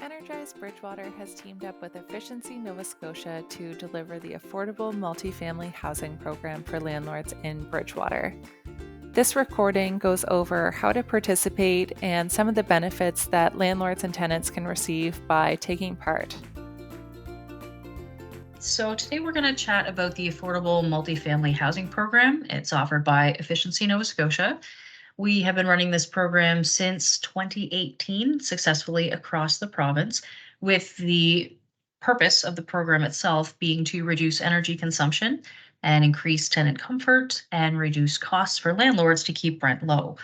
Energize Bridgewater has teamed up with Efficiency Nova Scotia to deliver the Affordable Multifamily Housing Program for landlords in Bridgewater. This recording goes over how to participate and some of the benefits that landlords and tenants can receive by taking part. So today we're going to chat about the Affordable Multifamily Housing Program. It's offered by Efficiency Nova Scotia. We have been running this program since 2018 successfully across the province, with the purpose of the program itself being to reduce energy consumption and increase tenant comfort and reduce costs for landlords to keep rent low.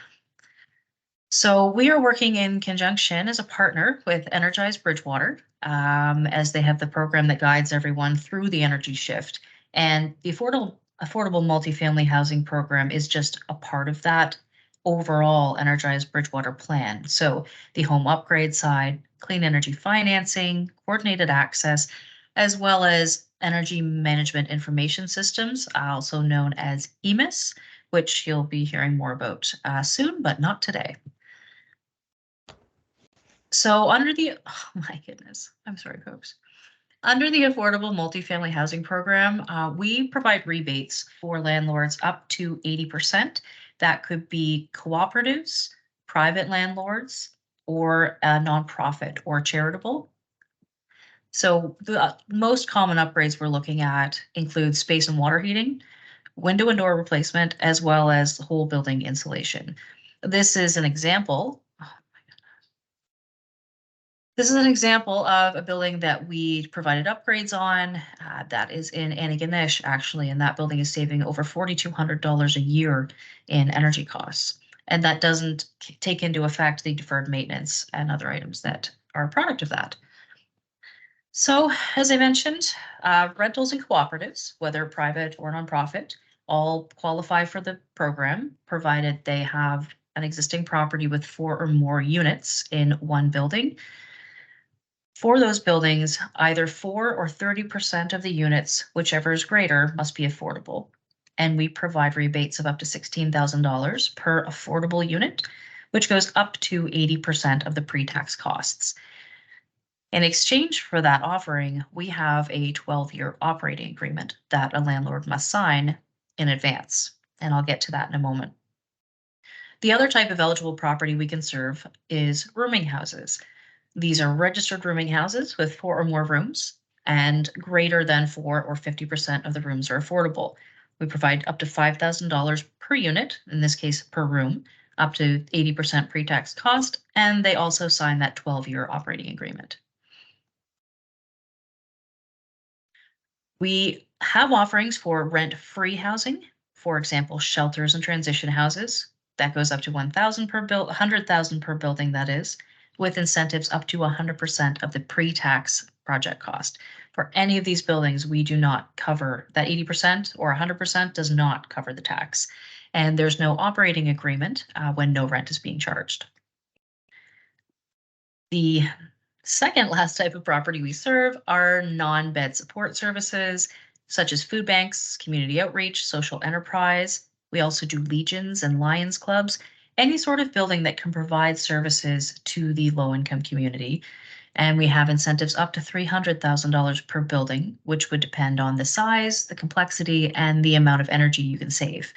So we are working in conjunction as a partner with Energize Bridgewater, as they have the program that guides everyone through the energy shift. And the Affordable Multifamily Housing Program is just a part of that overall Energize Bridgewater plan. So the home upgrade side, clean energy financing, coordinated access, as well as energy management information systems, also known as EMIS, which you'll be hearing more about soon, but not today. So oh my goodness, I'm sorry, folks. Under the Affordable Multifamily Housing Program, we provide rebates for landlords up to 80%. That could be cooperatives, private landlords, or a nonprofit or charitable. So the most common upgrades we're looking at include space and water heating, window and door replacement, as well as whole building insulation. This is an example. This is an example of a building that we provided upgrades on. That is in Antigonish, actually, and that building is saving over $4,200 a year in energy costs. And that doesn't take into effect the deferred maintenance and other items that are a product of that. So, as I mentioned, rentals and cooperatives, whether private or nonprofit, all qualify for the program, provided they have an existing property with 4 or more units in one building. For those buildings, either 4 or 30% of the units, whichever is greater, must be affordable. And we provide rebates of up to $16,000 per affordable unit, which goes up to 80% of the pre-tax costs. In exchange for that offering, we have a 12-year operating agreement that a landlord must sign in advance. And I'll get to that in a moment. The other type of eligible property we can serve is rooming houses. These are registered rooming houses with 4 or more rooms, and greater than 4 or 50% of the rooms are affordable. We provide up to $5,000 per unit, in this case per room, up to 80% pre-tax cost, and they also sign that 12-year operating agreement. We have offerings for rent-free housing, for example, shelters and transition houses. That goes up to $100,000 per building, that is, with incentives up to 100% of the pre-tax project cost. For any of these buildings, we do not cover that 80% or 100% does not cover the tax. And there's no operating agreement when no rent is being charged. The second last type of property we serve are non-bed support services, such as food banks, community outreach, social enterprise. We also do legions and lions clubs, any sort of building that can provide services to the low-income community. And we have incentives up to $300,000 per building, which would depend on the size, the complexity, and the amount of energy you can save.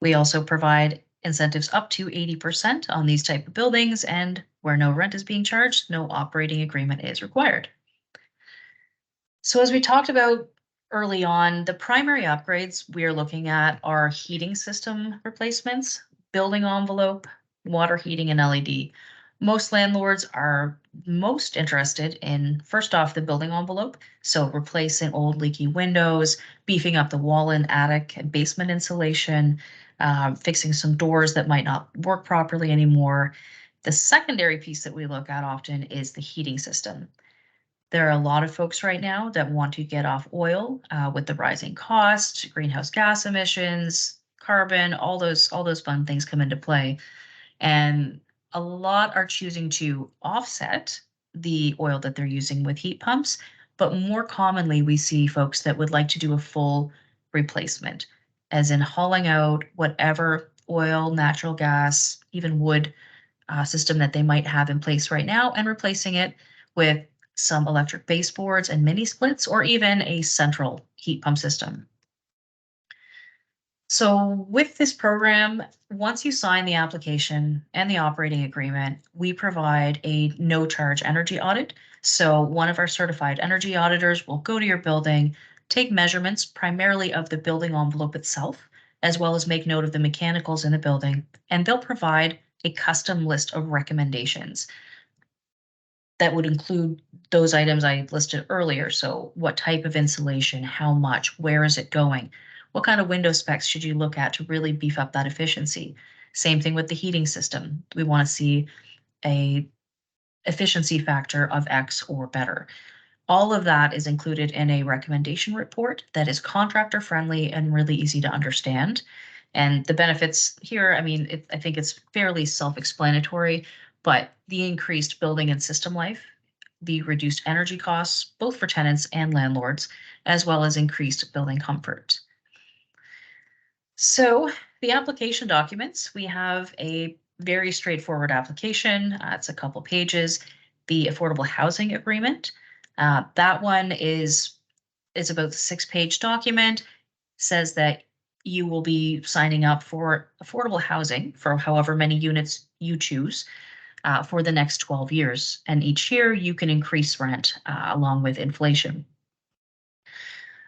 We also provide incentives up to 80% on these type of buildings, and where no rent is being charged, no operating agreement is required. So as we talked about early on, the primary upgrades we are looking at are heating system replacements, building envelope, water heating, and LED. Most landlords are most interested in, first off, the building envelope. So replacing old leaky windows, beefing up the wall and attic and basement insulation, fixing some doors that might not work properly anymore. The secondary piece that we look at often is the heating system. There are a lot of folks right now that want to get off oil with the rising cost, greenhouse gas emissions, carbon, all those fun things come into play. And a lot are choosing to offset the oil that they're using with heat pumps, but more commonly we see folks that would like to do a full replacement, as in hauling out whatever oil, natural gas, even wood system that they might have in place right now and replacing it with some electric baseboards and mini splits, or even a central heat pump system. So with this program, once you sign the application and the operating agreement, we provide a no charge energy audit. So one of our certified energy auditors will go to your building, take measurements primarily of the building envelope itself, as well as make note of the mechanicals in the building, and they'll provide a custom list of recommendations that would include those items I listed earlier. So what type of insulation, how much, where is it going? What kind of window specs should you look at to really beef up that efficiency? Same thing with the heating system. We want to see a efficiency factor of X or better. All of that is included in a recommendation report that is contractor friendly and really easy to understand. And the benefits here, I mean, I think it's fairly self-explanatory, but the increased building and system life, the reduced energy costs, both for tenants and landlords, as well as increased building comfort. So the application documents, we have a very straightforward application. It's a couple pages. The affordable housing agreement, that one is about the 6-page document, says that you will be signing up for affordable housing for however many units you choose for the next 12 years. And each year you can increase rent along with inflation.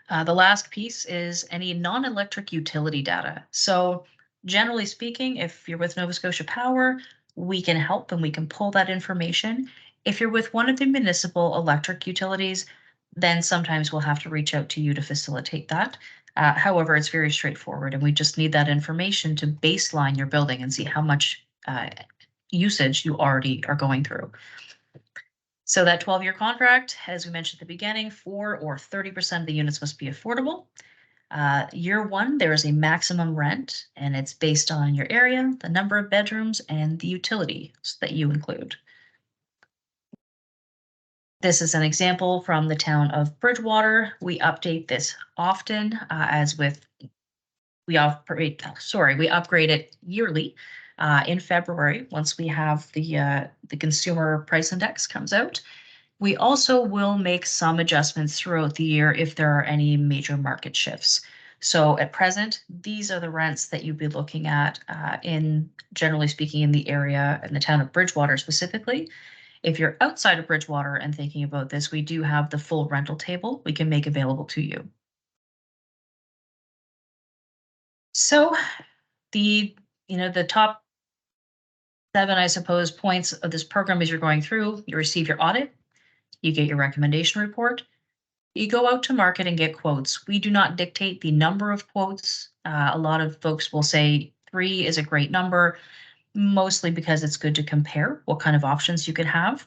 The last piece is any non-electric utility data. So generally speaking, if you're with Nova Scotia Power, we can help and we can pull that information. If you're with one of the municipal electric utilities, then sometimes we'll have to reach out to you to facilitate that. However, it's very straightforward, and we just need that information to baseline your building and see how much usage you already are going through. So that 12-year contract, as we mentioned at the beginning, 4 or 30% of the units must be affordable. Year one, there is a maximum rent, and it's based on your area, the number of bedrooms, and the utilities that you include. This is an example from the town of Bridgewater. We update this often, we upgrade it yearly in February once we have the consumer price index comes out. We also will make some adjustments throughout the year if there are any major market shifts. So at present, these are the rents that you'd be looking at generally speaking, in the area, in the town of Bridgewater specifically. If you're outside of Bridgewater and thinking about this, we do have the full rental table we can make available to you. So the top 7, I suppose, points of this program as you're going through, you receive your audit, you get your recommendation report, you go out to market and get quotes. We do not dictate the number of quotes. A lot of folks will say 3 is a great number, mostly because it's good to compare what kind of options you could have.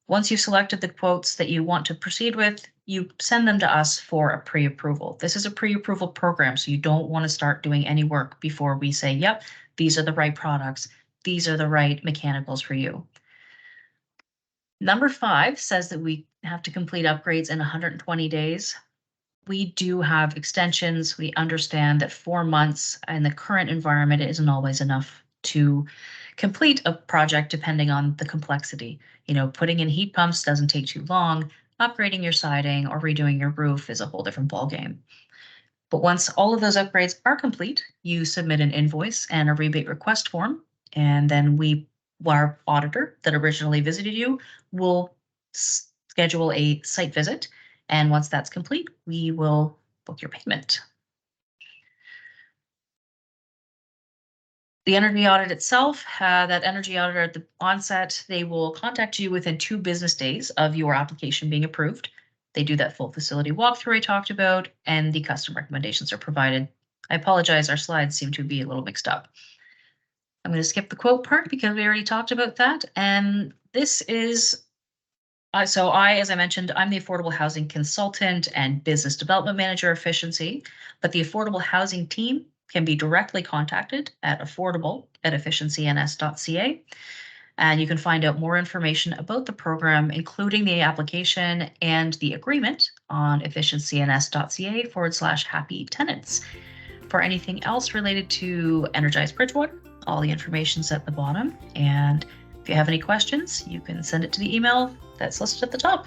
Once you've selected the quotes that you want to proceed with, you send them to us for a pre-approval. This is a pre-approval program, so you don't want to start doing any work before we say, yep, these are the right products, these are the right mechanicals for you. Number 5 says that we have to complete upgrades in 120 days. We do have extensions. We understand that 4 months in the current environment isn't always enough to complete a project depending on the complexity. Putting in heat pumps doesn't take too long. Upgrading your siding or redoing your roof is a whole different ballgame. But once all of those upgrades are complete, you submit an invoice and a rebate request form, and then our auditor that originally visited you will schedule a site visit. And once that's complete, we will book your payment. The energy audit itself, that energy auditor at the onset, they will contact you within 2 business days of your application being approved. They do that full facility walkthrough I talked about, and the custom recommendations are provided. I apologize, our slides seem to be a little mixed up. I'm going to skip the quote part because we already talked about that. And this is, as I mentioned, I'm the Affordable Housing Consultant and Business Development Manager Efficiency, but the Affordable Housing team can be directly contacted at affordable@efficiencyns.ca. And you can find out more information about the program, including the application and the agreement on efficiencyns.ca/happy tenants. For anything else related to Energize Bridgewater, all the information's at the bottom. And If you have any questions, you can send it to the email that's listed at the top.